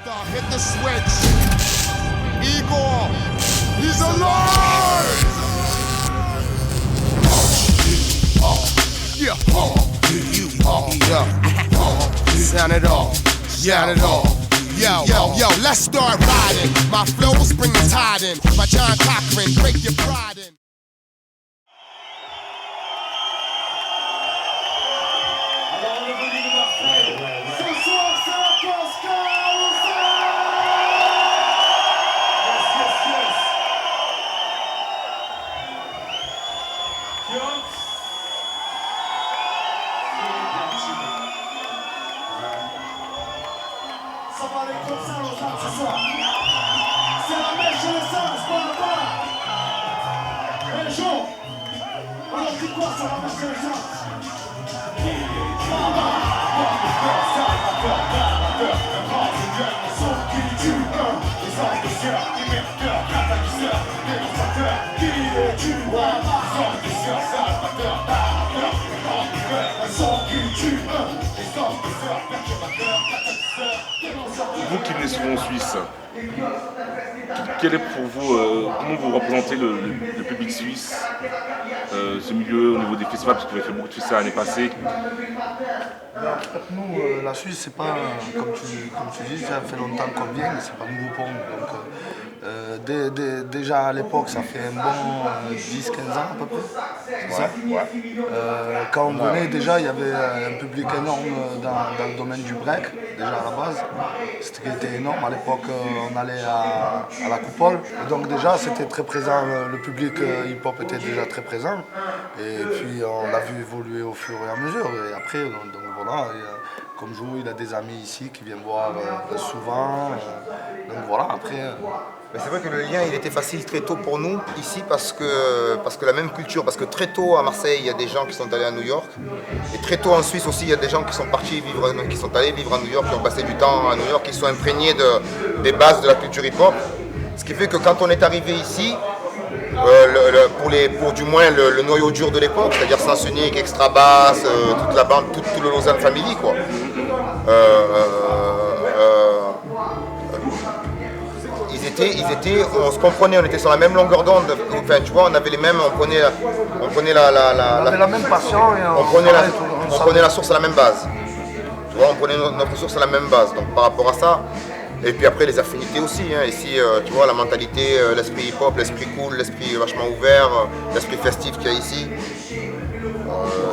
Star hit the switch. Igor, he's alive. Yeah, sound it off, sound it off. Yo, let's start riding. My flows bring the tide in. My John Cochran, break your pride in. Ça va aller comme ça, Lausanne, ce soir. C'est la mèche et l'essence, pas région. Alors c'est quoi, c'est la mèche et l'essence? Vous qui venez souvent en Suisse, quel est pour vous, comment vous représentez le public suisse, ce milieu au niveau des festivals, parce que vous avez fait beaucoup de festivals l'année passée? Nous, la Suisse, c'est pas, comme tu dis, ça fait longtemps qu'on vient, mais c'est pas nouveau pour nous. Donc, déjà à l'époque, ça fait un bon 10-15 ans à peu près. C'est ça. Quand on venait, déjà, il y avait un public énorme dans le domaine du break, déjà à la base. C'était énorme. À l'époque, on allait à la Coupole. Et donc déjà, c'était très présent. Le public hip-hop était déjà très présent. Et puis, on l'a vu évoluer au fur et à mesure. Et après, donc voilà. Comme Jou, il a des amis ici qui viennent voir souvent. Donc voilà, après... Mais c'est vrai que le lien il était facile très tôt pour nous ici parce que la même culture, parce que très tôt à Marseille il y a des gens qui sont allés à New York et très tôt en Suisse aussi il y a des gens qui sont partis vivre, qui sont allés vivre à New York, qui ont passé du temps à New York, qui sont imprégnés des bases de la culture hip-hop. Ce qui fait que quand on est arrivé ici, pour du moins le noyau dur de l'époque, c'est-à-dire Sens Unique, Extra Bass, toute la bande, tout le Lausanne Family quoi. Ils étaient, on se comprenait, on était sur la même longueur d'onde. Enfin, tu vois, on avait les mêmes, on prenait la avait la même passion et on prenait la source à la même base. Tu vois, on prenait notre source à la même base. Donc par rapport à ça, et puis après les affinités aussi. Hein. Ici, tu vois, la mentalité, l'esprit hip-hop, l'esprit cool, l'esprit vachement ouvert, l'esprit festif qu'il y a ici,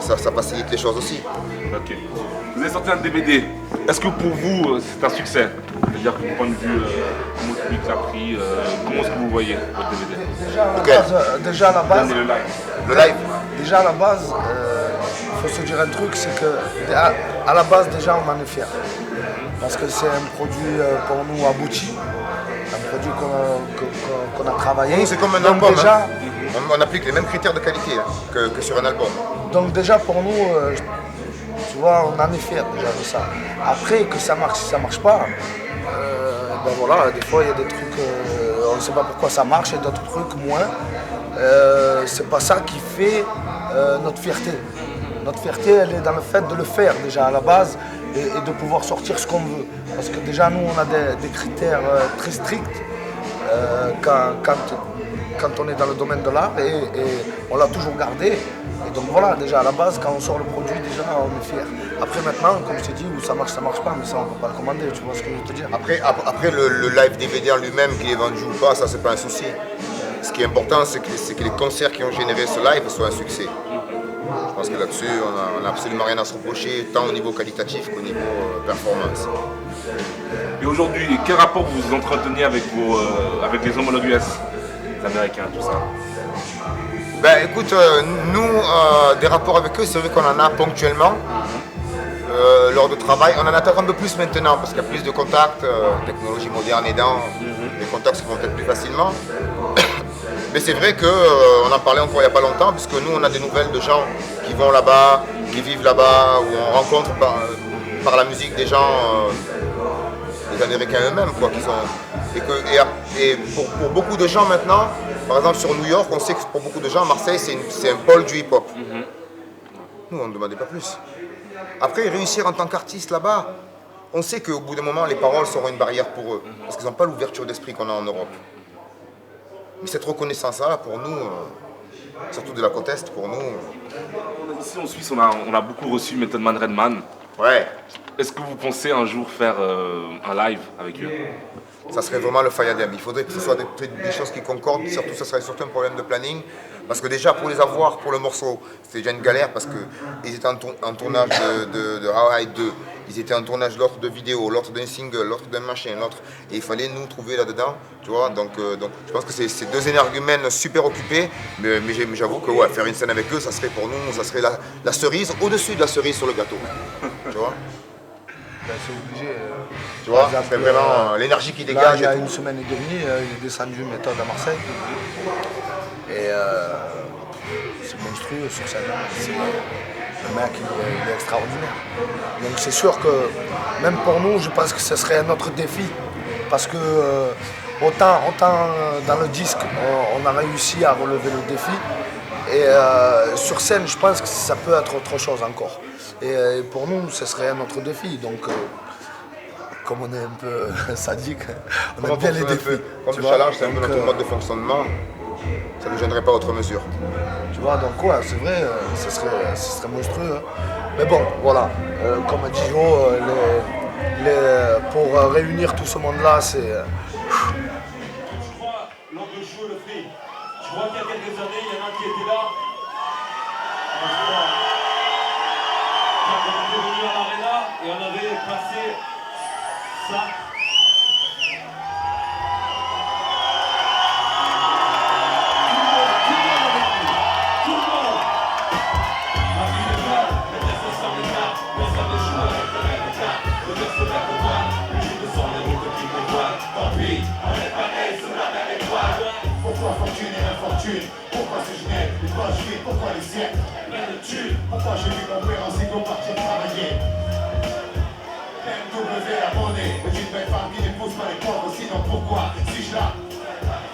ça facilite les choses aussi. Ok. Vous avez sorti un DVD. Est-ce que pour vous c'est un succès? C'est-à-dire que du point de vue, comment le public l'a pris, comment est-ce que vous voyez votre DVD? Déjà à la base, Le live. déjà à la base, il faut se dire un truc, c'est que à la base déjà on en est fiers. Parce que c'est un produit pour nous abouti, un produit qu'on a travaillé. C'est comme un donc album. Déjà, hein. On applique les mêmes critères de qualité hein, que sur un album. Donc déjà pour nous, tu vois, on en est fiers déjà de ça. Après que ça marche, si ça marche pas, ben voilà, des fois il y a des trucs, on ne sait pas pourquoi ça marche et d'autres trucs moins. C'est pas ça qui fait notre fierté. Notre fierté, elle est dans le fait de le faire déjà à la base et de pouvoir sortir ce qu'on veut. Parce que déjà nous, on a des critères très stricts quand on est dans le domaine de l'art et on l'a toujours gardé. Et donc voilà, déjà à la base, quand on sort le produit, déjà on est fiers. Après maintenant, comme je t'ai dit, où ça marche pas, mais ça on ne peut pas le commander, tu vois ce que je veux te dire. Après le live DVD en lui-même, qu'il est vendu ou pas, ça c'est pas un souci. Ce qui est important, c'est que les concerts qui ont généré ce live soient un succès. Je pense que là-dessus, on n'a absolument rien à se reprocher, tant au niveau qualitatif qu'au niveau performance. Et aujourd'hui, quel rapport vous entretenez avec les homologues US, les Américains, tout ça? Ben écoute, nous, des rapports avec eux, c'est vrai qu'on en a ponctuellement. Lors de travail, on en attend un peu plus maintenant parce qu'il y a plus de contacts, technologie moderne aidant, les contacts se font peut-être plus facilement. Mais c'est vrai qu'on en parlait encore il n'y a pas longtemps, puisque nous on a des nouvelles de gens qui vont là-bas, qui vivent là-bas, où on rencontre par la musique des gens, les Américains eux-mêmes, quoi, qui sont. Et pour beaucoup de gens maintenant, par exemple sur New York, on sait que pour beaucoup de gens, Marseille c'est un pôle du hip-hop. Nous on ne demandait pas plus. Après réussir en tant qu'artiste là-bas, on sait qu'au bout d'un moment, les paroles seront une barrière pour eux, parce qu'ils n'ont pas l'ouverture d'esprit qu'on a en Europe. Mais cette reconnaissance-là, pour nous, surtout de la côte Est, pour nous... Ici en Suisse, on a beaucoup reçu Method Man Redman. Ouais, Est-ce que vous pensez un jour faire un live avec eux? ça serait vraiment le Fayadem. Il faudrait que ce soit des choses qui concordent, surtout ça serait surtout un problème de planning. Parce que déjà pour les avoir pour le morceau, c'était déjà une galère parce qu'ils étaient en tournage de How High 2, ils étaient en tournage l'autre de vidéo, l'autre d'un single, l'autre d'un machin, l'autre. Et il fallait nous trouver là-dedans, tu vois. Donc je pense que c'est deux énergumènes super occupés, mais j'avoue que ouais, faire une scène avec eux, ça serait pour nous, ça serait la cerise au-dessus de la cerise sur le gâteau. Tu vois. Ben, c'est obligé. Tu vois, c'est vraiment l'énergie qui dégage. Il y a et tout. une semaine et demie, il est descendu Méthode à Marseille. Et c'est monstrueux sur scène. Le mec, il est extraordinaire. Donc c'est sûr que, même pour nous, je pense que ce serait un autre défi. Parce que autant dans le disque, on a réussi à relever le défi. Et sur scène, je pense que ça peut être autre chose encore. Et pour nous, ce serait un autre défi. Donc, comme on est un peu sadique, on aime bien les défis. Comme le challenge, c'est un peu notre mode de fonctionnement. Ça ne nous gênerait pas autre mesure. Tu vois, donc ouais, c'est vrai, ce serait monstrueux. Hein. Mais bon, voilà, comme a dit Jo, pour réunir tout ce monde-là, c'est... Je crois, lors de jouer le free, je crois qu'il y a quelques années, il y en a un qui était là. Quand on était venu à l'Arena et on avait passé ça. Pourquoi fortune et infortune? Pourquoi ce genet? Pourquoi je vis? Pourquoi les siècles? Plein de thunes. Pourquoi j'ai vu mon père en cycle partir travailler? MW la monnaie, mais une belle femme qui n'épouse pas les pauvres, sinon pourquoi? Si je la...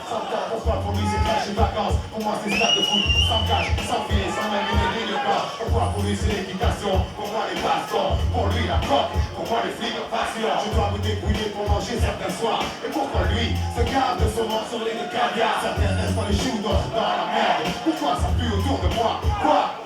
Sans temps, pourquoi pour lui c'est cash et vacances? Pour moi c'est stade de foot, sans cash, sans filet, sans même une ligne blanche. Pourquoi pour lui c'est l'équitation? Pour moi les bastons, pour lui la coque, pour moi les flics passion. Je dois me débrouiller pour manger certains soirs. Et pourquoi lui se garde de son sur les de caviar? Certains restent dans les choux, d'autres dans la merde. Pourquoi ça pue autour de moi? Quoi?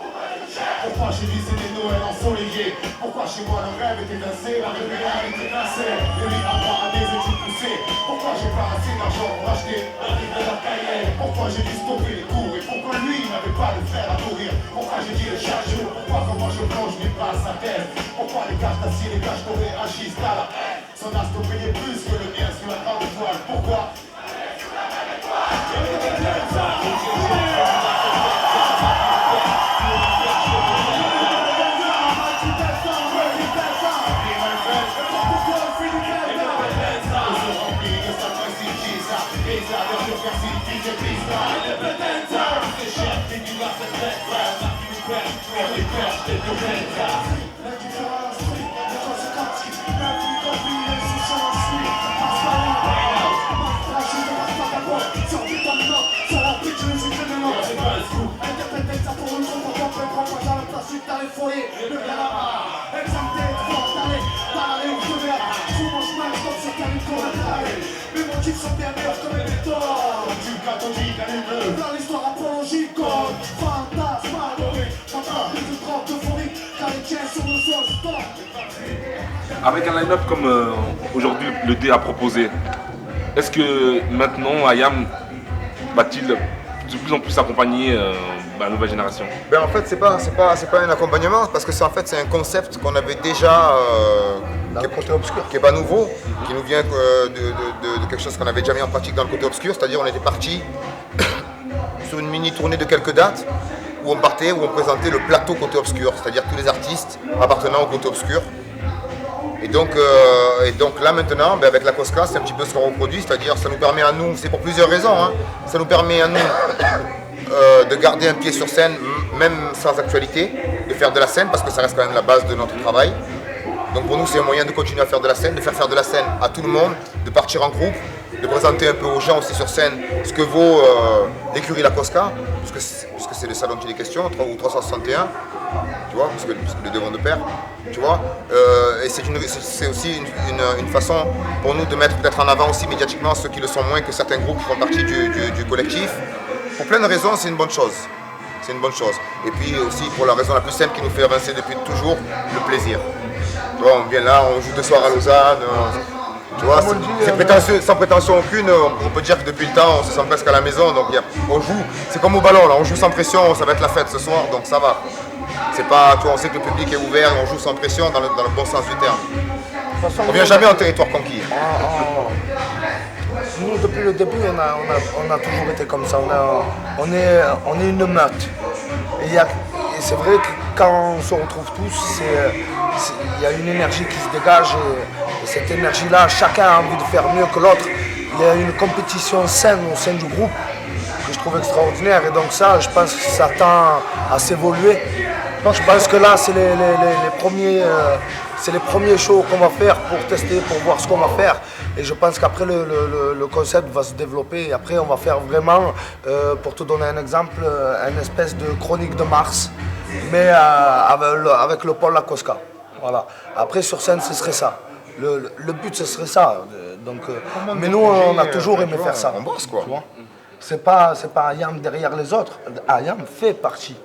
Pourquoi chez lui c'est des Noëls ensoleillés? Pourquoi chez moi le rêve est évincé, la lumière est évincée? Et lui apprend à des études poussées. Pourquoi j'ai pas assez d'argent pour acheter un livre de cahier? Pourquoi j'ai dû stopper les cours? Et pourquoi lui n'avait pas de fer à courir? Pourquoi j'ai dit le chaque jour? Pourquoi comment je plonge mes pas à sa tête? Pourquoi les caches d'acier, les caches dorées agissent à la haine? Son astre brillait plus que le mien sur la grande étoile. Pourquoi? Avec un line-up comme aujourd'hui le D a proposé, est-ce que maintenant IAM va-t-il de plus en plus accompagner la nouvelle génération? Ben en fait c'est pas un accompagnement parce que c'est un concept qu'on avait déjà Dans le côté obscur. qui est pas nouveau, qui nous vient de quelque chose qu'on avait déjà mis en pratique dans le côté obscur, c'est-à-dire on était parti sur une mini tournée de quelques dates où on présentait le plateau côté obscur, c'est-à-dire tous les artistes appartenant au côté obscur. Et donc là maintenant, avec la Cosca, c'est un petit peu ce qu'on reproduit, c'est-à-dire ça nous permet à nous, c'est pour plusieurs raisons, hein, ça nous permet à nous de garder un pied sur scène, même sans actualité, de faire de la scène, parce que ça reste quand même la base de notre travail. Donc pour nous c'est un moyen de continuer à faire de la scène, de faire de la scène à tout le monde, de partir en groupe, de présenter un peu aux gens aussi sur scène ce que vaut l'écurie La Cosca, puisque c'est de ça dont il est question, ou 361, tu vois, puisque les deux vont de pair. Tu vois, et c'est aussi une façon pour nous de mettre peut-être en avant aussi médiatiquement ceux qui le sont moins que certains groupes qui font partie du collectif. Pour plein de raisons, c'est une bonne chose. C'est une bonne chose. Et puis aussi pour la raison la plus simple qui nous fait avancer depuis toujours, le plaisir. Tu vois, on vient là, on joue 2 soirs à Lausanne. Tu vois, sans prétention aucune, on peut dire que depuis le temps, on se sent presque à la maison. Donc on joue, c'est comme au ballon, là, on joue sans pression, ça va être la fête ce soir, donc ça va. C'est pas, tu vois, on sait que le public est ouvert, on joue sans pression dans le bon sens du terme. On vient jamais en territoire conquis. Nous, depuis le début, on a toujours été comme ça. On est une meute. Et c'est vrai que quand on se retrouve tous, il y a une énergie qui se dégage. Et cette énergie-là, chacun a envie de faire mieux que l'autre. Il y a une compétition saine au sein du groupe que je trouve extraordinaire. Et donc ça, je pense que ça tend à s'évoluer. Je pense que là, c'est les premiers shows qu'on va faire pour tester, pour voir ce qu'on va faire. Et je pense qu'après, le concept va se développer. Et après, on va faire vraiment, pour te donner un exemple, une espèce de chronique de Mars, mais avec le Paul Lacoska. Voilà. Après, sur scène, ce serait ça. Le but, ce serait ça. Donc, mais nous, on a toujours aimé faire ça. On bosse, quoi. C'est pas Ayam derrière les autres. Ayam fait partie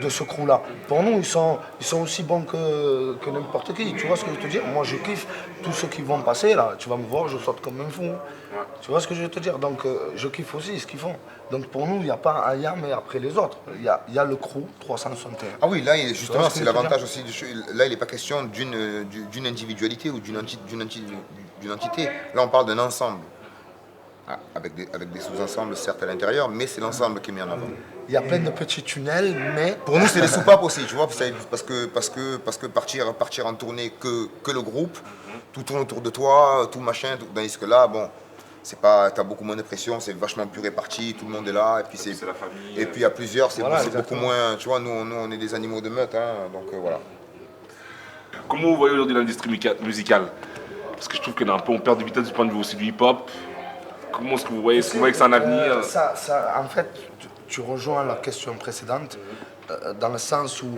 de ce crew-là. Pour nous, ils sont aussi bons que n'importe qui. Tu vois ce que je veux te dire? Moi, je kiffe tous ceux qui vont passer là. Tu vas me voir, je saute comme un fou. Tu vois ce que je veux te dire? Donc, je kiffe aussi ce qu'ils font. Donc, pour nous, il n'y a pas Ayam et après les autres. Il y a le crew 361. Ah oui, là, justement, c'est l'avantage aussi. Là, il n'est pas question d'une individualité ou d'une entité. Là, on parle d'un ensemble. Avec des sous-ensembles certes à l'intérieur, mais c'est l'ensemble qui est mis en avant. Il y a plein de petits tunnels, mais... Pour nous, c'est des soupapes aussi, tu vois, parce que partir en tournée que le groupe, tout tourne autour de toi, tout machin, tandis que là, bon, t'as beaucoup moins de pression, c'est vachement plus réparti, tout le monde est là, et puis c'est la famille. Et puis à plusieurs, c'est beaucoup moins, tu vois, nous on est des animaux de meute, hein, donc voilà. Comment vous voyez aujourd'hui l'industrie musicale? Parce que je trouve qu'on a un peu en perte de vitesse du point de vue aussi du hip-hop. Comment est-ce que vous voyez? Est-ce que vous voyez que c'est un avenir? En fait, tu rejoins la question précédente, dans le sens où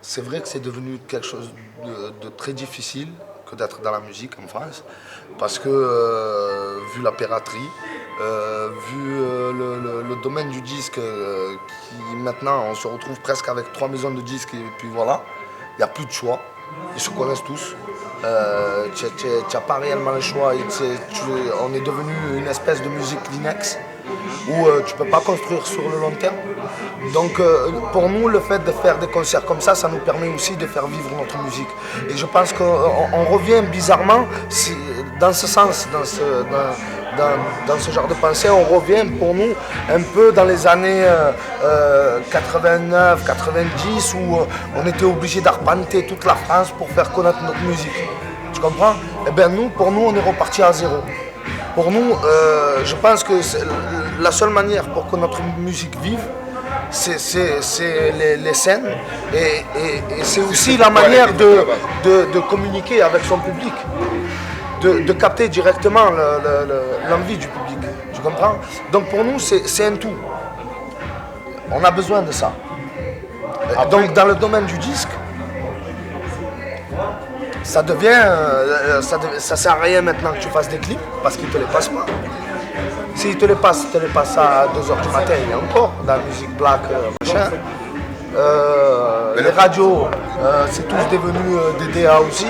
c'est vrai que c'est devenu quelque chose de très difficile que d'être dans la musique en France, parce que vu la piraterie, vu le domaine du disque, qui maintenant on se retrouve presque avec 3 maisons de disques et puis voilà, il n'y a plus de choix, ils se connaissent tous. Tu n'as pas réellement le choix. On est devenu une espèce de musique Linux où tu ne peux pas construire sur le long terme. Donc pour nous, le fait de faire des concerts comme ça nous permet aussi de faire vivre notre musique. Et je pense qu'on revient bizarrement dans ce sens, dans ce genre de pensée, on revient pour nous un peu dans les années 89, 90 où on était obligé d'arpenter toute la France pour faire connaître notre musique. Tu comprends? Eh bien pour nous, on est reparti à zéro. Pour nous, je pense que la seule manière pour que notre musique vive, c'est les scènes et c'est aussi la manière de communiquer avec son public. De capter directement l'envie du public, tu comprends? Donc pour nous, c'est un tout. On a besoin de ça. Donc dans le domaine du disque, ça devient... ça sert à rien maintenant que tu fasses des clips, parce qu'ils ne te les passent pas. S'ils te les passent à 2h du matin, il y a encore dans la musique black, machin. Les radios, c'est tous devenus des DA aussi.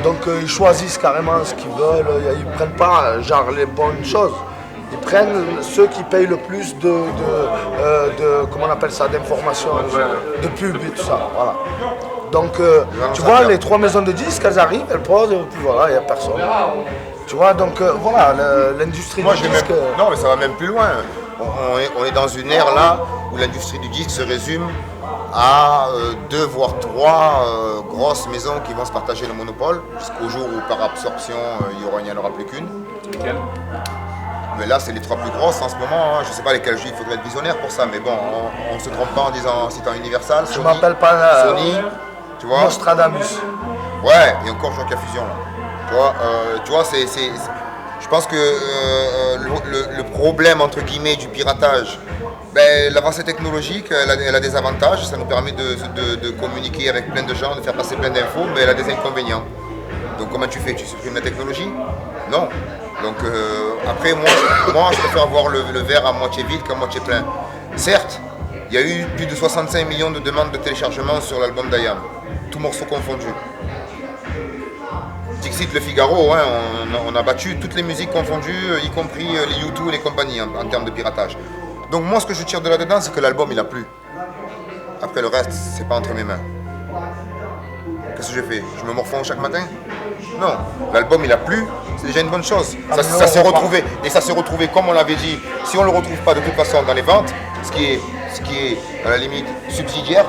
Donc ils choisissent carrément ce qu'ils veulent, ils ne prennent pas genre les bonnes choses. Ils prennent ceux qui payent le plus de comment on appelle ça, d'informations, de pub et tout ça. Voilà. Donc tu vois, les 3 maisons de disques, elles arrivent, elles posent, et puis voilà, il n'y a personne. Tu vois, donc voilà, l'industrie du disque... Non, mais ça va même plus loin. On est dans une ère là où l'industrie du disque se résume à 2 voire 3 grosses maisons qui vont se partager le monopole jusqu'au jour où par absorption il n'y en aura plus qu'une. Lesquelles? Mais là c'est les 3 plus grosses en ce moment, hein. Je ne sais pas lesquelles il faudrait être visionnaire pour ça, mais bon, on ne se trompe pas en disant citant Universal, Je ne m'appelle pas Sony, tu vois. Nostradamus. Ouais, et encore je vois qu'il y a fusion là. Tu vois, je pense que le problème entre guillemets du piratage L'avancée technologique, elle a des avantages, ça nous permet de communiquer avec plein de gens, de faire passer plein d'infos, mais elle a des inconvénients. Donc comment tu fais? Tu supprimes la technologie? Non. Donc après, moi je préfère voir le verre à moitié vide qu'à moitié plein. Certes, il y a eu plus de 65 millions de demandes de téléchargement sur l'album d'IAM, tous morceaux confondus. Dixit, Le Figaro, hein, on a battu toutes les musiques confondues, y compris les U2 et les compagnies en termes de piratage. Donc moi ce que je tire de là-dedans, c'est que l'album il a plu. Après le reste, c'est pas entre mes mains. Qu'est-ce que je fais? Je me morfonds chaque matin? Non, l'album il a plu, c'est déjà une bonne chose. Ça s'est retrouvé, et ça s'est retrouvé comme on l'avait dit. Si on ne le retrouve pas de toute façon dans les ventes, ce qui est à la limite subsidiaire,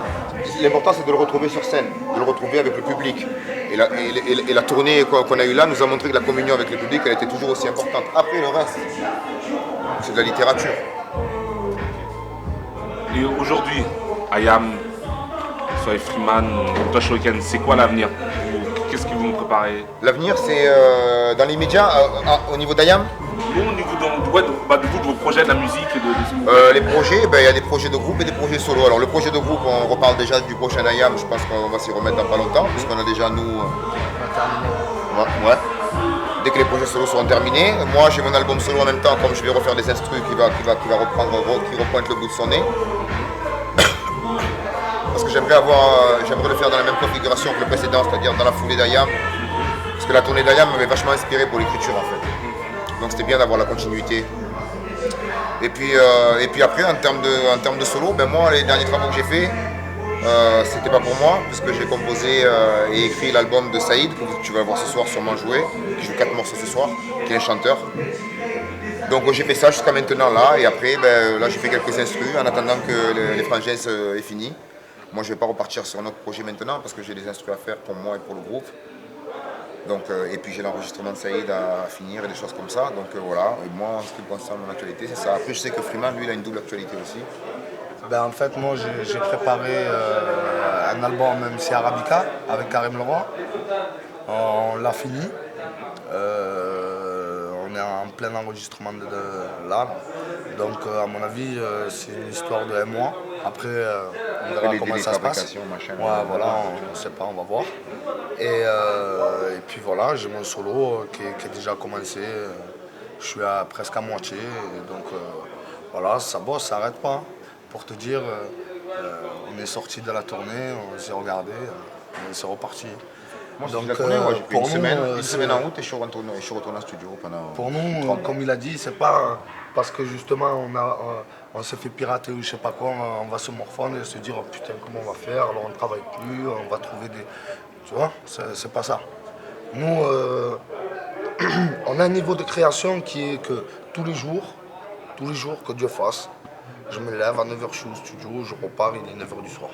l'important c'est de le retrouver sur scène, de le retrouver avec le public. Et la tournée qu'on a eue là nous a montré que la communion avec le public elle était toujours aussi importante. Après le reste, c'est de la littérature. Et aujourd'hui, IAM, soit Freeman, toi Shuriken, c'est quoi l'avenir? Qu'est-ce que vous me préparez? L'avenir c'est dans l'immédiat, au niveau d'IAM. Au niveau de vos projets, de la musique et de les projets, il y a des projets de groupe et des projets solo. Alors le projet de groupe, on reparle déjà du prochain IAM, je pense qu'on va s'y remettre dans pas longtemps, puisqu'on a déjà nous... Ouais. Dès que les projets solo seront terminés, moi j'ai mon album solo en même temps, comme je vais refaire des instrus qui repointe le bout de son nez. Parce que j'aimerais le faire dans la même configuration que le précédent, c'est-à-dire dans la foulée d'IAM. Parce que la tournée d'IAM m'avait vachement inspiré pour l'écriture en fait. Donc c'était bien d'avoir la continuité. Et puis après, en termes de solo, moi les derniers travaux que j'ai faits, c'était pas pour moi, puisque j'ai composé et écrit l'album de Saïd, que tu vas voir ce soir sûrement jouer, qui joue 4 morceaux ce soir, qui est un chanteur. Donc j'ai fait ça jusqu'à maintenant là, et après là j'ai fait quelques instrus en attendant que les frangins aient fini. Moi je vais pas repartir sur un autre projet maintenant parce que j'ai des instrus à faire pour moi et pour le groupe. Donc, et puis j'ai l'enregistrement de Saïd à finir et des choses comme ça. Donc voilà, et moi en ce qui concerne mon actualité, c'est ça. Après je sais que Freeman lui il a une double actualité aussi. En fait moi j'ai préparé un album MC Arabica avec Karim Leroy. On l'a fini. On est en plein enregistrement de là. Donc à mon avis c'est une histoire de un mois. Après on verra comment ça se passe. Machin, ouais, voilà, on ne sait pas, on va voir. Et puis voilà, j'ai mon solo qui est déjà commencé. Je suis presque à moitié. Et donc voilà, ça bosse, ça n'arrête pas. Pour te dire, on est sorti de la tournée, on s'est regardé, on s'est reparti. Moi, donc, j'ai pris une semaine en route et je suis retourné en studio pendant. Pour nous, comme il a dit, c'est pas parce que justement on s'est fait pirater ou je sais pas quoi, on va se morfondre et se dire oh, putain comment on va faire, alors on ne travaille plus, on va trouver des. Tu vois, c'est pas ça. Nous, on a un niveau de création qui est que tous les jours que Dieu fasse, je me lève à 9h, je suis au studio, je repars, il est 9h du soir.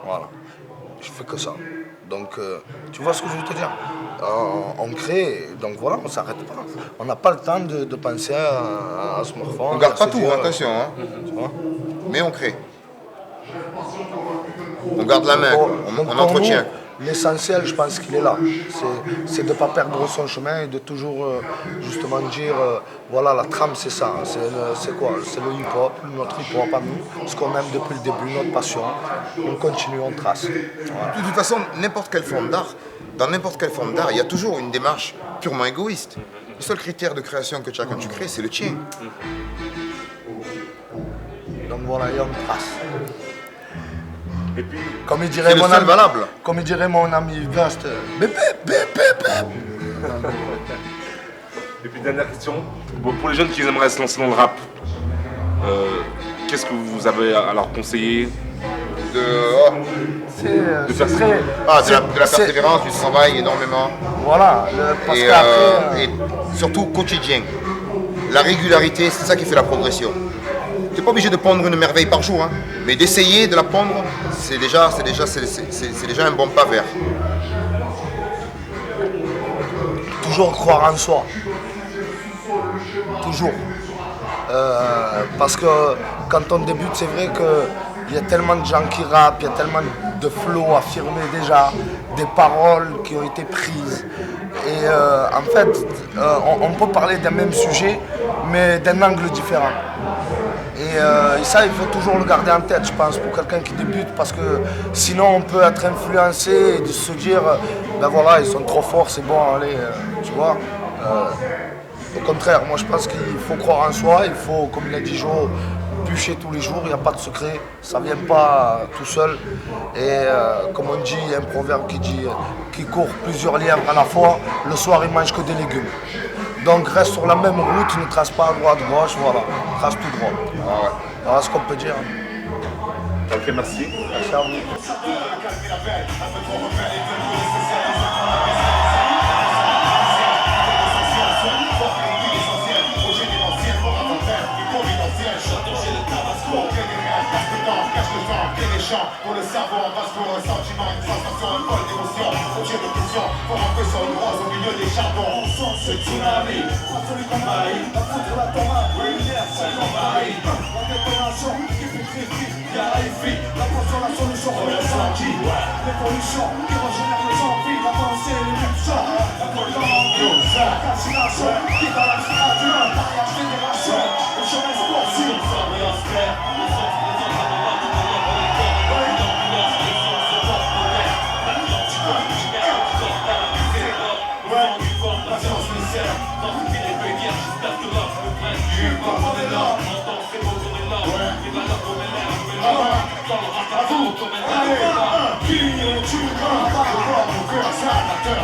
Voilà. Je fais que ça. Donc, tu vois ce que je veux te dire? On crée, donc voilà, on s'arrête pas. On n'a pas le temps de penser à se morfondre. On garde pas tout, attention. Hein. Tu vois? Mais on crée. On garde la main, on entretient. L'essentiel, je pense qu'il est là. C'est de ne pas perdre son chemin et de toujours justement dire voilà, la trame, c'est ça. C'est quoi? C'est le hip-hop, notre hip-hop à nous, ce qu'on aime depuis le début, notre passion. On continue, on trace. Voilà. De toute façon, n'importe quelle forme d'art, dans n'importe quelle forme d'art, il y a toujours une démarche purement égoïste. Le seul critère de création que tu as quand tu crées, c'est le tien. Donc voilà, et on trace. Et puis, comme il dirait c'est le seul valable. Comme il dirait mon ami Gast, bip, bip, bip, bip. Et puis dernière question, pour les jeunes qui aimeraient se lancer dans le rap, qu'est-ce que vous avez à leur conseiller? De faire de la persévérance, du travail énormément. Voilà, parce qu'après... et surtout quotidien. La régularité, c'est ça qui fait la progression. Tu n'es pas obligé de pondre une merveille par jour, hein, mais d'essayer de la pondre, c'est déjà un bon pas vers. Toujours croire en soi. Toujours. Parce que quand on débute, c'est vrai qu'il y a tellement de gens qui rappent, il y a tellement de flots affirmés déjà, des paroles qui ont été prises. Et en fait, on peut parler d'un même sujet, mais d'un angle différent. Et ça, il faut toujours le garder en tête, je pense, pour quelqu'un qui débute, parce que sinon on peut être influencé et de se dire, ben voilà, ils sont trop forts, c'est bon, allez, tu vois. Au contraire, moi je pense qu'il faut croire en soi, il faut, comme l'a dit Joe, bûcher tous les jours, il n'y a pas de secret, ça ne vient pas tout seul. Et comme on dit, il y a un proverbe qui dit qui court plusieurs lièvres à la fois, le soir il mange que des légumes. Donc reste sur la même route, ne trace pas à droite, gauche, voilà, trace tout droit. Voilà ce qu'on peut dire. Ok, merci. Merci à vous. Pour le cerveau en passe pour un sentiment, une sensation, une folle d'émotion. Objet de question, pour rentrer sur une rose au milieu des charbons. On sent ce tsunami, celui qu'on maille, la foudre, la tomate, lumière, c'est l'envahit. La détonation qui fait crier, y'a la vie, la potion, la solution, on le sentit. L'évolution qui régénère les envies, la pensée, l'éruption, la potence, la fascination qui dans la créature, l'arrière génération, le chemin se poursuit. Qui est tu, un, mon cœur, c'est un acteur,